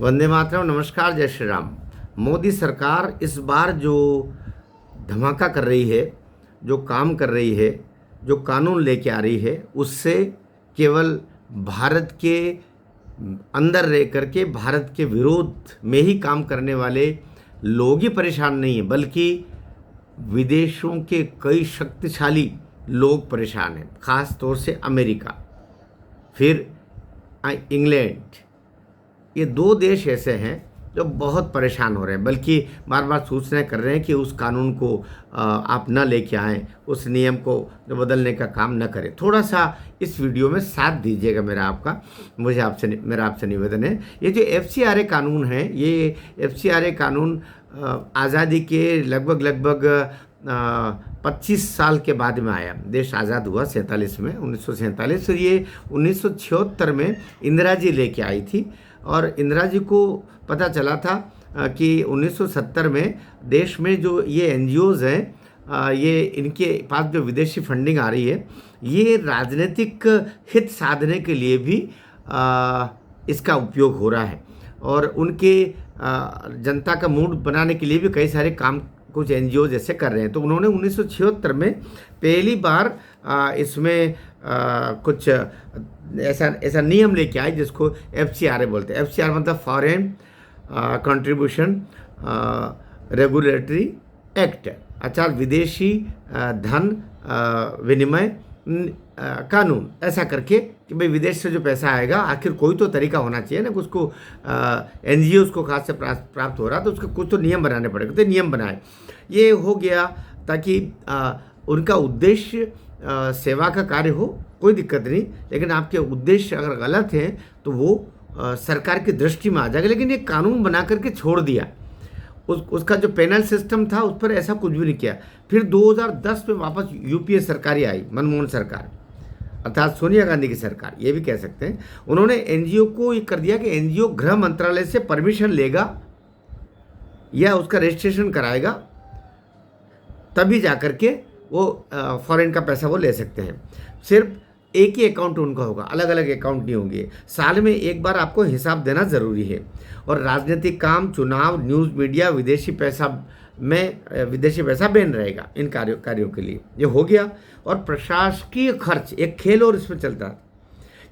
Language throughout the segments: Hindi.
वंदे मातरम। नमस्कार, जय श्री राम। मोदी सरकार इस बार जो धमाका कर रही है, जो काम कर रही है, जो कानून लेके आ रही है, उससे केवल भारत के अंदर रह करके भारत के विरोध में ही काम करने वाले लोग ही परेशान नहीं हैं, बल्कि विदेशों के कई शक्तिशाली लोग परेशान हैं। ख़ास तौर से अमेरिका, फिर इंग्लैंड, ये दो देश ऐसे हैं जो बहुत परेशान हो रहे हैं, बल्कि बार बार सूचनाएं कर रहे हैं कि उस कानून को आप न लेके आएँ, उस नियम को जो बदलने का काम न करें। थोड़ा सा इस वीडियो में साथ दीजिएगा मेरा आपसे निवेदन है। ये जो FCRA कानून है, ये FCRA कानून आज़ादी के लगभग 25 साल के बाद में आया। देश आज़ाद हुआ 1947 और ये 1976 में इंदिरा जी लेके आई थी। और इंदिरा जी को पता चला था कि 1970 में देश में जो ये NGOs हैं, ये इनके पास जो विदेशी फंडिंग आ रही है, ये राजनीतिक हित साधने के लिए भी इसका उपयोग हो रहा है। और उनके जनता का मूड बनाने के लिए भी कई सारे काम कुछ NGO जैसे कर रहे हैं। तो उन्होंने 1976 में पहली बार इसमें कुछ ऐसा नियम लेके आए जिसको FCRA बोलते हैं। FCRA मतलब फॉरेन कंट्रीब्यूशन रेगुलेटरी एक्ट, अर्थात विदेशी धन विनिमय कानून। ऐसा करके कि भाई विदेश से जो पैसा आएगा, आखिर कोई तो तरीका होना चाहिए ना, उसको NGOs को खास से प्राप्त हो रहा, तो उसके कुछ तो नियम बनाने पड़ेगा। तो नियम बनाए, ये हो गया ताकि उनका उद्देश्य सेवा का कार्य हो, कोई दिक्कत नहीं, लेकिन आपके उद्देश्य अगर गलत हैं तो वो सरकार की दृष्टि में आ जाएगा। लेकिन ये कानून बना करके छोड़ दिया। उसका जो पेनल सिस्टम था उस पर ऐसा कुछ भी नहीं किया। फिर 2010 में वापस UPA सरकार ही आई, मनमोहन सरकार, अर्थात सोनिया गांधी की सरकार, ये भी कह सकते हैं। उन्होंने NGO को ये कर दिया कि NGO गृह मंत्रालय से परमिशन लेगा या उसका रजिस्ट्रेशन कराएगा, तभी जा कर के वो फॉरेन का पैसा वो ले सकते हैं। सिर्फ एक ही अकाउंट उनका होगा, अलग अलग अकाउंट नहीं होंगे। साल में एक बार आपको हिसाब देना ज़रूरी है। और राजनीतिक काम, चुनाव, न्यूज़ मीडिया, विदेशी पैसा बैन रहेगा इन कार्यों के लिए। ये हो गया। और प्रशासकीय खर्च, एक खेल और इसमें चलता है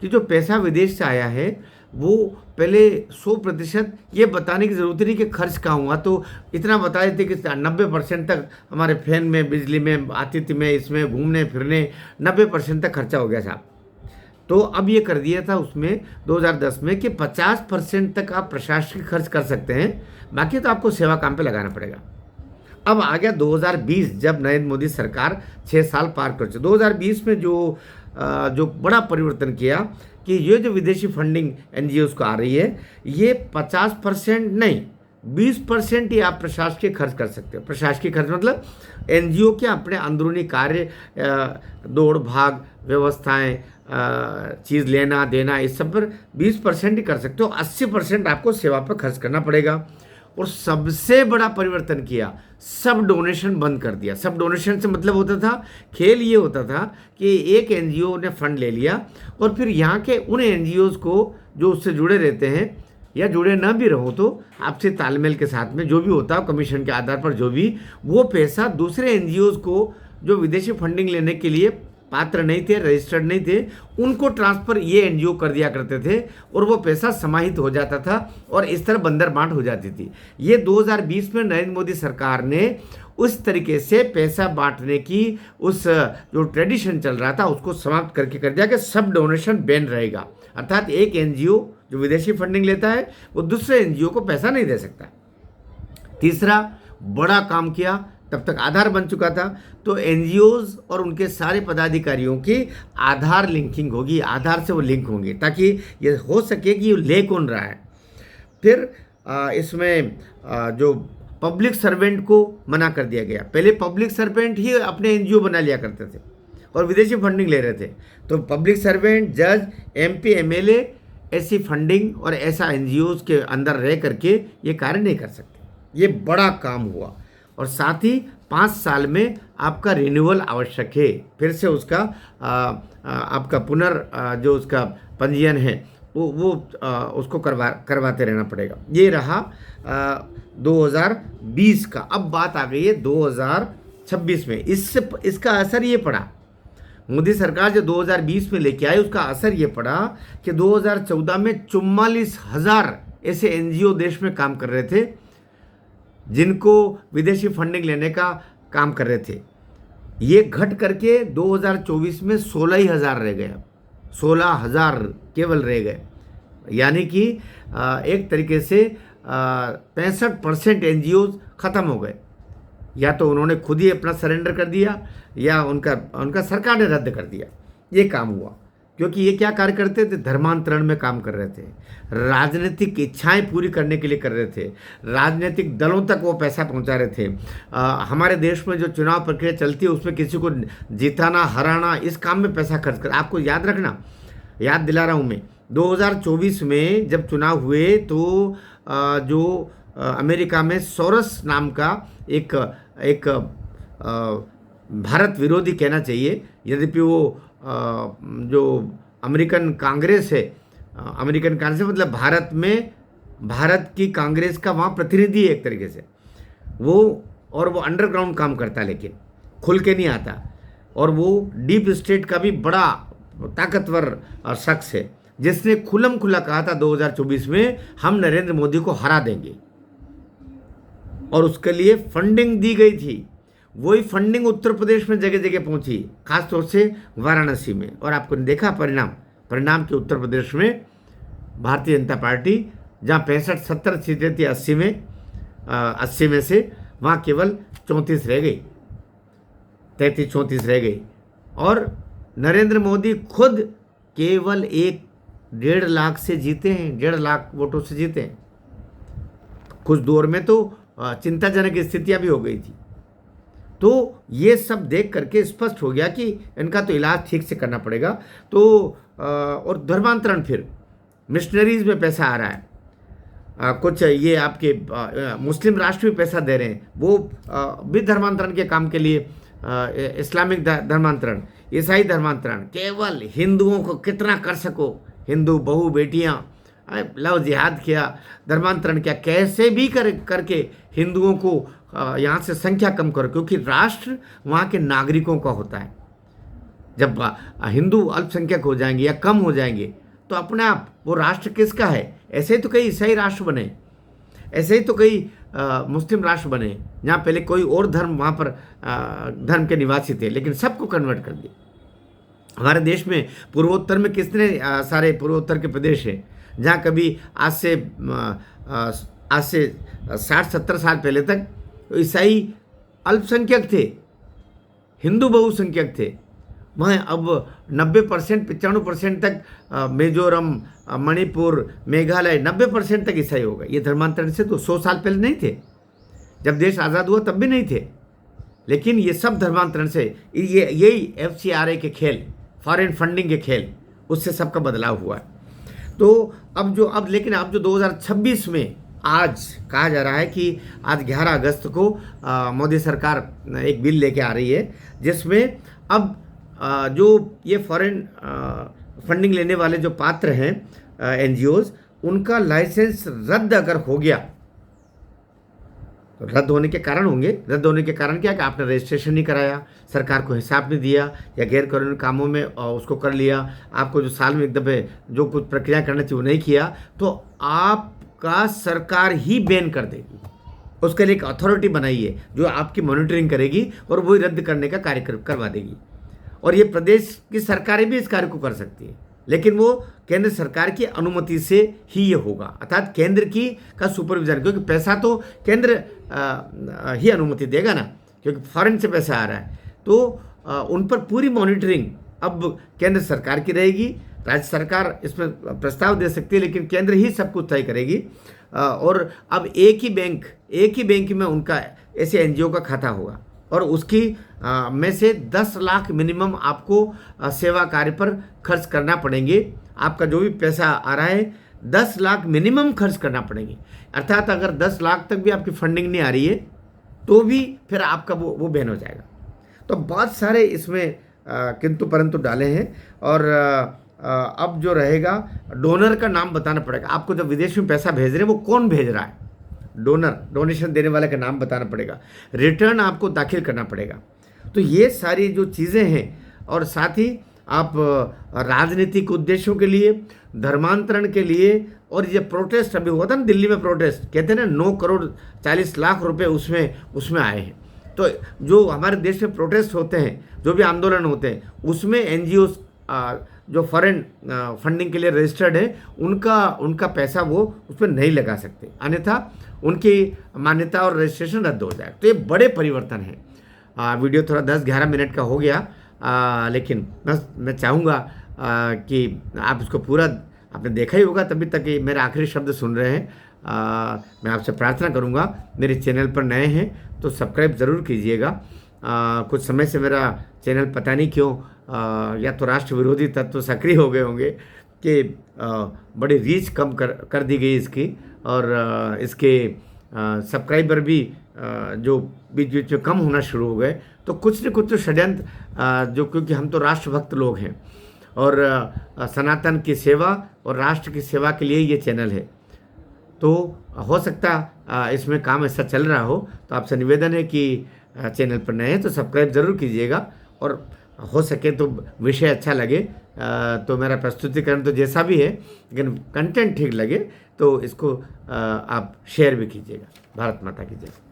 कि जो पैसा विदेश से आया है वो पहले 100% ये बताने की ज़रूरत नहीं कि खर्च कहाँ हुआ। तो इतना बता देते कि 90% तक हमारे फैन में, बिजली में, आतिथ्य में, इसमें घूमने फिरने 90% तक खर्चा हो गया साहब। तो अब ये कर दिया था उसमें 2010 में कि 50% तक आप प्रशासनिक खर्च कर सकते हैं, बाकी तो आपको सेवा काम पे लगाना पड़ेगा। अब आ गया 2020, जब नरेंद्र मोदी सरकार 6 साल पार कर चुकी। 2020 में जो बड़ा परिवर्तन किया कि ये जो विदेशी फंडिंग NGOs को आ रही है, ये 50% नहीं, 20% ही आप प्रशासकीय खर्च कर सकते हो। प्रशासकीय खर्च मतलब NGO के अपने अंदरूनी कार्य, दौड़ भाग व्यवस्थाएं, चीज़ लेना देना, इस सब पर 20% ही कर सकते हो। 80% आपको सेवा पर खर्च करना पड़ेगा। और सबसे बड़ा परिवर्तन किया, सब डोनेशन बंद कर दिया। सब डोनेशन से मतलब होता था, खेल ये होता था कि एक NGO ने फंड ले लिया और फिर यहाँ के उन NGOs को जो उससे जुड़े रहते हैं या जुड़े ना भी रहो, तो आपसे तालमेल के साथ में जो भी होता है, कमीशन के आधार पर जो भी, वो पैसा दूसरे NGOs को जो विदेशी फंडिंग लेने के लिए पात्र नहीं थे, रजिस्टर्ड नहीं थे, उनको ट्रांसफ़र ये NGO कर दिया करते थे और वो पैसा समाहित हो जाता था और इस तरह बंदर बांट हो जाती थी। ये 2020 में नरेंद्र मोदी सरकार ने उस तरीके से पैसा बांटने की उस जो ट्रेडिशन चल रहा था उसको समाप्त करके कर दिया कि सब डोनेशन बैन रहेगा। अर्थात एक NGO जो विदेशी फंडिंग लेता है वो दूसरे NGO को पैसा नहीं दे सकता। तीसरा बड़ा काम किया, तब तक आधार बन चुका था, तो NGOs और उनके सारे पदाधिकारियों की आधार लिंकिंग होगी, आधार से वो लिंक होंगे ताकि ये हो सके कि ये ले कौन रहा है। फिर इसमें जो पब्लिक सर्वेंट को मना कर दिया गया। पहले पब्लिक सर्वेंट ही अपने NGO बना लिया करते थे और विदेशी फंडिंग ले रहे थे। तो पब्लिक सर्वेंट, जज, MP, MLA ऐसी फंडिंग और ऐसा NGOs के अंदर रह करके ये कार्य नहीं कर सकते। ये बड़ा काम हुआ। और साथ ही 5 साल में आपका रिन्यूअल आवश्यक है, फिर से उसका आपका जो उसका पंजीयन है वो उसको करवाते रहना पड़ेगा। ये रहा 2020 का। अब बात आ गई है 2026 में। इसका असर ये पड़ा, मोदी सरकार जो 2020 में लेके आई उसका असर ये पड़ा कि 2014 में 44,000 ऐसे एनजीओ देश में काम कर रहे थे जिनको विदेशी फंडिंग लेने का काम कर रहे थे। ये घट करके 2024 में 16,000 रह गए। 16,000 केवल रह गए, यानी कि एक तरीके से 65% एनजीओ ख़त्म हो गए। या तो उन्होंने खुद ही अपना सरेंडर कर दिया या उनका सरकार ने रद्द कर दिया। ये काम हुआ क्योंकि ये क्या कार्य करते थे, धर्मांतरण में काम कर रहे थे, राजनीतिक इच्छाएं पूरी करने के लिए कर रहे थे, राजनीतिक दलों तक वो पैसा पहुंचा रहे थे। हमारे देश में जो चुनाव प्रक्रिया चलती है उसमें किसी को जिताना हराना, इस काम में पैसा खर्च कर। आपको याद रखना, याद दिला रहा हूँ मैं, 2024 में जब चुनाव हुए तो जो अमेरिका में सोरस नाम का एक भारत विरोधी कहना चाहिए, यद्यपि वो जो अमेरिकन कांग्रेस है, अमेरिकन कांग्रेस मतलब भारत की कांग्रेस का वहाँ प्रतिनिधि है एक तरीके से वो, और वो अंडरग्राउंड काम करता है लेकिन खुल के नहीं आता, और वो डीप स्टेट का भी बड़ा ताकतवर शख्स है जिसने खुल्लम खुला कहा था 2024 में हम नरेंद्र मोदी को हरा देंगे, और उसके लिए फंडिंग दी गई थी। वही फंडिंग उत्तर प्रदेश में जगह जगह पहुंची, खासतौर से वाराणसी में, और आपको देखा परिणाम के उत्तर प्रदेश में भारतीय जनता पार्टी जहां 65-70 सीटें थी 80 में से वहां केवल 34 रह गई, 33-34 रह गई, और नरेंद्र मोदी खुद केवल 1.5 लाख से जीते हैं, 1.5 लाख वोटों से जीते हैं। कुछ दौर में तो चिंताजनक स्थितियां भी हो गई थी। तो ये सब देख करके स्पष्ट हो गया कि इनका तो इलाज ठीक से करना पड़ेगा। तो और धर्मांतरण, फिर मिशनरीज में पैसा आ रहा है, कुछ ये आपके मुस्लिम राष्ट्र भी पैसा दे रहे हैं, वो भी धर्मांतरण के काम के लिए, इस्लामिक धर्मांतरण, ईसाई धर्मांतरण, केवल हिंदुओं को कितना कर सको, हिंदू बहू बेटियाँ लव जिहाद किया, धर्मांतरण किया, कैसे भी करके हिंदुओं को यहाँ से संख्या कम करो, क्योंकि राष्ट्र वहाँ के नागरिकों का होता है। जब हिंदू अल्पसंख्यक हो जाएंगे या कम हो जाएंगे तो अपने आप वो राष्ट्र किसका है। ऐसे ही तो कई ईसाई राष्ट्र बने, ऐसे ही तो कई मुस्लिम राष्ट्र बने जहाँ पहले कोई और धर्म वहाँ पर धर्म के निवासी थे, लेकिन सबको कन्वर्ट कर दिया। हमारे देश में पूर्वोत्तर में कितने सारे पूर्वोत्तर के प्रदेश हैं जहाँ कभी आज से 60-70 साल पहले तक ईसाई अल्पसंख्यक थे, हिंदू बहुसंख्यक थे। वहाँ अब 90%, 95% तक मिजोरम, मणिपुर, मेघालय 90% तक ईसाई हो गए। ये धर्मांतरण से तो 100 साल पहले नहीं थे, जब देश आज़ाद हुआ तब भी नहीं थे, लेकिन ये सब धर्मांतरण से, यही FCRA के खेल, फॉरेन फंडिंग के खेल, उससे सबका बदलाव हुआ है। तो अब जो 2026 में आज कहा जा रहा है कि आज 11 अगस्त को मोदी सरकार एक बिल लेके आ रही है जिसमें अब जो ये फॉरेन फंडिंग लेने वाले जो पात्र हैं NGOs, उनका लाइसेंस रद्द अगर हो गया, तो रद्द होने के कारण होंगे। रद्द होने के कारण क्या कि आपने रजिस्ट्रेशन नहीं कराया, सरकार को हिसाब नहीं दिया, या गैर कानूनी कामों में उसको कर लिया, आपको जो साल में एक दफ़े जो कुछ प्रक्रिया करना चाहिए वो नहीं किया, तो आपका सरकार ही बैन कर देगी। उसके लिए एक अथॉरिटी बनाई है जो आपकी मॉनिटरिंग करेगी और वही रद्द करने का कार्य करवा देगी। और ये प्रदेश की सरकारें भी इस कार्य को कर सकती है, लेकिन वो केंद्र सरकार की अनुमति से ही ये होगा, अर्थात केंद्र का सुपरविजन, क्योंकि पैसा तो केंद्र ही अनुमति देगा ना, क्योंकि फॉरेन से पैसा आ रहा है। तो उन पर पूरी मॉनिटरिंग अब केंद्र सरकार की रहेगी। राज्य सरकार इसमें प्रस्ताव दे सकती है, लेकिन केंद्र ही सब कुछ तय करेगी। और अब एक ही बैंक में उनका ऐसे NGO का खाता होगा, और उसकी में से 10 लाख मिनिमम आपको सेवा कार्य पर खर्च करना पड़ेंगे। आपका जो भी पैसा आ रहा है 10 लाख मिनिमम खर्च करना पड़ेंगे, अर्थात अगर 10 लाख तक भी आपकी फंडिंग नहीं आ रही है तो भी फिर आपका वो बैन हो जाएगा। तो बहुत सारे इसमें किंतु परंतु डाले हैं, और अब जो रहेगा डोनर का नाम बताना पड़ेगा आपको। जब विदेश में पैसा भेज रहे हैं वो कौन भेज रहा है, डोनेशन देने वाले का नाम बताना पड़ेगा, रिटर्न आपको दाखिल करना पड़ेगा। तो ये सारी जो चीज़ें हैं, और साथ ही आप राजनीतिक उद्देश्यों के लिए, धर्मांतरण के लिए, और ये प्रोटेस्ट अभी हुआ था ना दिल्ली में, प्रोटेस्ट कहते हैं ना 9 करोड़ 40 लाख रुपए उसमें आए हैं। तो जो हमारे देश में प्रोटेस्ट होते हैं, जो भी आंदोलन होते हैं, उसमें NGOs जो फॉरेन फंडिंग के लिए रजिस्टर्ड है, उनका पैसा वो उस पर नहीं लगा सकते, अन्यथा उनकी मान्यता और रजिस्ट्रेशन रद्द हो जाए। तो ये बड़े परिवर्तन हैं। वीडियो थोड़ा 10-11 मिनट का हो गया, लेकिन मैं चाहूँगा कि आप इसको पूरा आपने देखा ही होगा, तभी तक ये मेरे आखिरी शब्द सुन रहे हैं। मैं आपसे प्रार्थना करूँगा, मेरे चैनल पर नए हैं तो सब्सक्राइब ज़रूर कीजिएगा। कुछ समय से मेरा चैनल पता नहीं क्यों या तो राष्ट्र विरोधी तत्व सक्रिय हो गए होंगे कि बड़ी रीच कम कर दी गई इसकी, और इसके सब्सक्राइबर भी जो बीच बीच में कम होना शुरू हो गए। तो कुछ न कुछ तो षड्यंत्र, जो क्योंकि हम तो राष्ट्रभक्त लोग हैं और सनातन की सेवा और राष्ट्र की सेवा के लिए ये चैनल है, तो हो सकता इसमें काम ऐसा चल रहा हो। तो आपसे निवेदन है कि चैनल पर नए हैं तो सब्सक्राइब ज़रूर कीजिएगा, और हो सके तो विषय अच्छा लगे तो मेरा प्रस्तुतिकरण तो जैसा भी है, लेकिन कंटेंट ठीक लगे तो इसको आप शेयर भी कीजिएगा। भारत माता की जय।